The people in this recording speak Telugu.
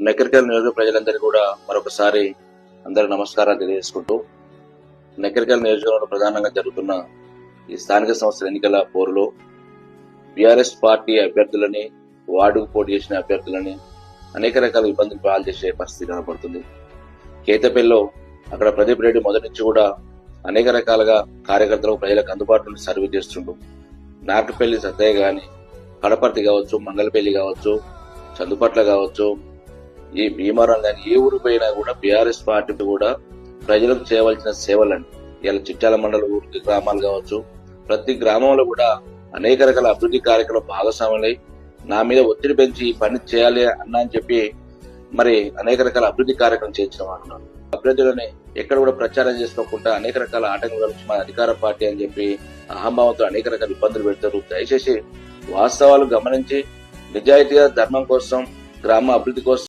నకరికల్ నియోజక ప్రజలందరికీ కూడా మరొకసారి అందరి నమస్కారాలు తెలియజేసుకుంటూ, నకరికల్ నియోజకవర్గంలో ప్రధానంగా జరుగుతున్న ఈ స్థానిక సంస్థల ఎన్నికల పోరులో బీఆర్ఎస్ పార్టీ అభ్యర్థులని, వార్డుకు పోటీ చేసిన అభ్యర్థులని అనేక రకాల ఇబ్బందులు పాలు చేసే పరిస్థితి కనబడుతుంది. కేతపల్లిలో అక్కడ ప్రదీప్ రెడ్డి మొదటి నుంచి కూడా అనేక రకాలుగా కార్యకర్తలకు ప్రజలకు అందుబాటులో సర్వీస్ చేస్తుండు. నాటుపల్లి సత్తయ్య గాని, కడపర్తి కావచ్చు, మంగళపల్లి కావచ్చు, చందుపట్ల కావచ్చు, ఈ భీమవరం కానీ ఏ ఊరు పోయినా కూడా బీఆర్ఎస్ పార్టీ కూడా ప్రజలకు చేయవలసిన సేవలని ఇలా చిట్యాల మండల ఊరికి గ్రామాలు కావచ్చు, ప్రతి గ్రామంలో కూడా అనేక రకాల అభివృద్ధి కార్యక్రమాలు భాగస్వాములై నా మీద ఒత్తిడి పెంచి ఈ పని చేయాలి అన్నా అని చెప్పి మరి అనేక రకాల అభివృద్ధి కార్యక్రమం చేయించిన వాళ్ళు అభ్యర్థులని ఎక్కడ కూడా ప్రచారం చేసుకోకుండా అనేక రకాల ఆటంకాలు కలిసి మా అధికార పార్టీ అని చెప్పి అహంభావంతో అనేక రకాల ఇబ్బందులు పెడతారు. దయచేసి వాస్తవాలు గమనించి నిజాయితీగా ధర్మం కోసం, గ్రామ అభివృద్ధి కోసం